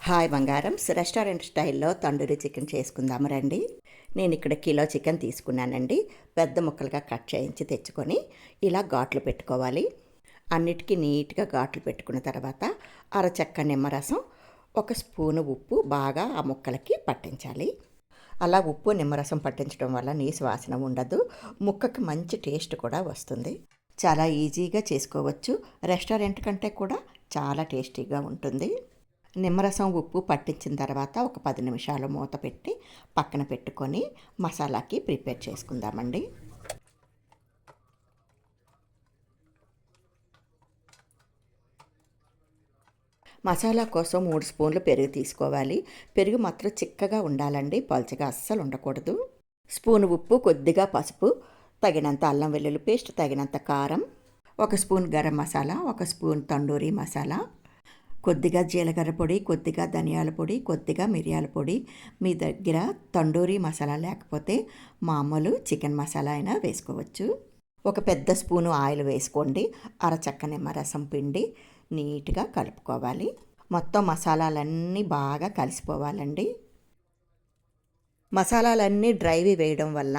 Hi బంగారమ్స్ restaurant స్టైల్లో tandoori chicken చేసుకుందాము రండి. నేను ఇక్కడ కిలో చికెన్ తీసుకున్నానండి. పెద్ద ముక్కలుగా కట్ చేయించి తెచ్చుకొని ఇలా ఘాట్లు పెట్టుకోవాలి. అన్నిటికీ నీట్గా ఘాట్లు పెట్టుకున్న తర్వాత అరచెక్క నిమ్మరసం, ఒక స్పూను ఉప్పు బాగా ఆ ముక్కలకి పట్టించాలి. అలా ఉప్పు నిమ్మరసం పట్టించడం వల్ల నీసు వాసన ఉండదు, ముక్కకి మంచి టేస్ట్ కూడా వస్తుంది. చాలా ఈజీగా చేసుకోవచ్చు. రెస్టారెంట్ కంటే కూడా చాలా టేస్టీగా ఉంటుంది. నిమ్మరసం ఉప్పు పట్టించిన తర్వాత ఒక 10 నిమిషాలు మూత పెట్టి పక్కన పెట్టుకొని మసాలాకి ప్రిపేర్ చేసుకుందామండి. మసాలా కోసం 3 స్పూన్లు పెరుగు తీసుకోవాలి. పెరుగు మాత్రం చిక్కగా ఉండాలండి, పలుచగా అస్సలు ఉండకూడదు. స్పూను ఉప్పు, కొద్దిగా పసుపు, తగినంత అల్లం వెల్లుల్లి పేస్ట్, తగినంత కారం, 1 స్పూన్ గరం మసాలా, 1 స్పూన్ తండూరి మసాలా, కొద్దిగా జీలకర్ర పొడి, కొద్దిగా ధనియాల పొడి, కొద్దిగా మిరియాల పొడి. మీ దగ్గర తండూరి మసాలా లేకపోతే మామూలు చికెన్ మసాలా అయినా వేసుకోవచ్చు. ఒక పెద్ద స్పూను ఆయిల్ వేసుకోండి. అరచక్క నిమ్మరసం పిండి నీట్గా కలుపుకోవాలి. మొత్తం మసాలాలన్నీ బాగా కలిసిపోవాలండి. మసాలాలన్నీ డ్రైవి వేయడం వల్ల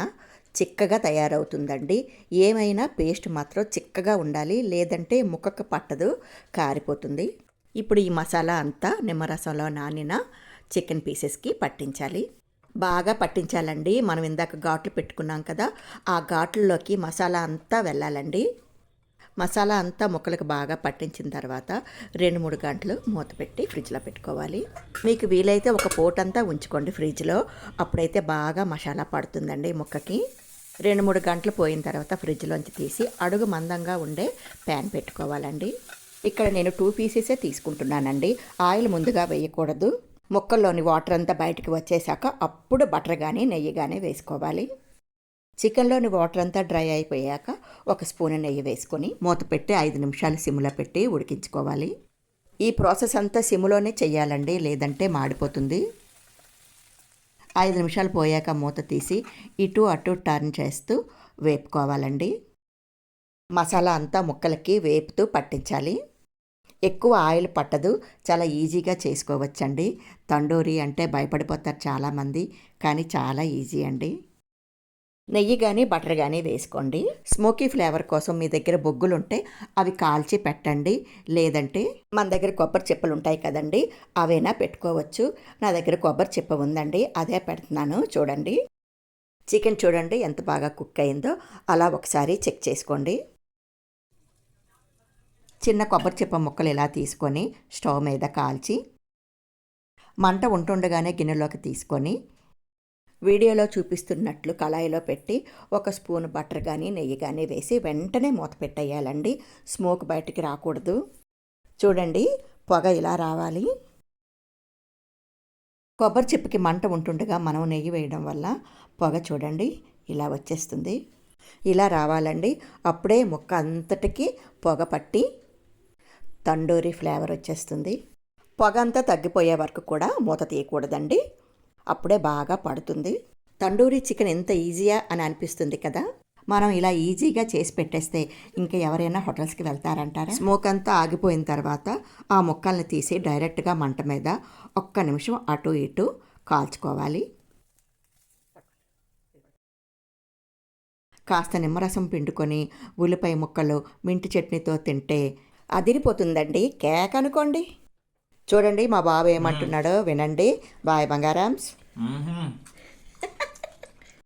చిక్కగా తయారవుతుందండి. ఏమైనా పేస్ట్ మాత్రం చిక్కగా ఉండాలి, లేదంటే ముక్కకు పట్టదు, కారిపోతుంది. ఇప్పుడు ఈ మసాలా అంతా నిమ్మరసంలో నానిన చికెన్ పీసెస్కి పట్టించాలి. బాగా పట్టించాలండి. మనం ఇందాక ఘాట్లు పెట్టుకున్నాం కదా, ఆ ఘాట్లలోకి మసాలా అంతా వెళ్ళాలండి. మసాలా అంతా ముక్కలకు బాగా పట్టించిన తర్వాత 2-3 గంటలు మూత పెట్టి ఫ్రిడ్జ్లో పెట్టుకోవాలి. మీకు వీలైతే ఒక పూటంతా ఉంచుకోండి ఫ్రిడ్జ్లో, అప్పుడైతే బాగా మసాలా పడుతుందండి ముక్కకి. 2-3 గంటలు పోయిన తర్వాత ఫ్రిడ్జ్లోంచి తీసి అడుగు మందంగా ఉండే ప్యాన్ పెట్టుకోవాలండి. ఇక్కడ నేను 2 పీసెసే తీసుకుంటున్నానండి. ఆయిల్ ముందుగా వేయకూడదు. ముక్కల్లోని వాటర్ అంతా బయటికి వచ్చేసాక అప్పుడు బటర్ కానీ నెయ్యి కానీ వేసుకోవాలి. చికెన్లోని వాటర్ అంతా డ్రై అయిపోయాక 1 స్పూన్ నెయ్యి వేసుకొని మూత పెట్టి 5 నిమిషాలు సిమ్లో పెట్టి ఉడికించుకోవాలి. ఈ ప్రాసెస్ అంతా సిమ్లోనే చేయాలండి, లేదంటే మాడిపోతుంది. 5 నిమిషాలు పోయాక మూత తీసి ఇటు అటు టర్న్ చేస్తూ వేపుకోవాలండి. మసాలా అంతా ముక్కలకి వేపుతూ పట్టించాలి. ఎక్కువ ఆయిల్ పట్టదు, చాలా ఈజీగా చేసుకోవచ్చండి. తండూరి అంటే భయపడిపోతారు చాలామంది, కానీ చాలా ఈజీ అండి. నెయ్యి కానీ బటర్ కానీ వేసుకోండి. స్మోకీ ఫ్లేవర్ కోసం మీ దగ్గర బొగ్గులు ఉంటే అవి కాల్చి పెట్టండి, లేదంటే మన దగ్గర కొబ్బరి చిప్పలు ఉంటాయి కదండి, అవైనా పెట్టుకోవచ్చు. నా దగ్గర కొబ్బరి చిప్ప ఉందండి, అదే పెడుతున్నాను. చూడండి, చికెన్ చూడండి ఎంత బాగా కుక్ అయిందో. అలా ఒకసారి చెక్ చేసుకోండి. చిన్న కొబ్బరి చిప్ప ముక్కలు ఇలా తీసుకొని స్టవ్ మీద కాల్చి మంట ఉంటుండగానే గిన్నెలోకి తీసుకొని వీడియోలో చూపిస్తున్నట్లు కళాయిలో పెట్టి 1 స్పూన్ బటర్ కానీ నెయ్యి కానీ వేసి వెంటనే మూత పెట్టేయాలండి. స్మోక్ బయటికి రాకూడదు. చూడండి, పొగ ఇలా రావాలి. కొబ్బరి చిప్పకి మంట ఉంటుండగా మనం నెయ్యి వేయడం వల్ల పొగ చూడండి ఇలా వచ్చేస్తుంది. ఇలా రావాలండి. అప్పుడే ముక్క అంతటికి పొగ పట్టి తండూరి ఫ్లేవర్ వచ్చేస్తుంది. పొగ అంతా తగ్గిపోయే వరకు కూడా మూత తీయకూడదండి, అప్పుడే బాగా పడుతుంది. తండూరి చికెన్ ఎంత ఈజీయా అని అనిపిస్తుంది కదా. మనం ఇలా ఈజీగా చేసి పెట్టేస్తే ఇంకా ఎవరైనా హోటల్స్కి వెళ్తారంటారా? స్మోక్ అంతా ఆగిపోయిన తర్వాత ఆ ముక్కల్ని తీసి డైరెక్ట్గా మంట మీద 1 నిమిషం అటు ఇటు కాల్చుకోవాలి. కాస్త నిమ్మరసం పిండుకొని ఉల్లిపాయ ముక్కలు మింటి చట్నీతో తింటే అదిరిపోతుందండి. కేక్ అనుకోండి. చూడండి మా బాబు ఏమంటున్నాడో వినండి. బాయ్ బంగారామ్స్.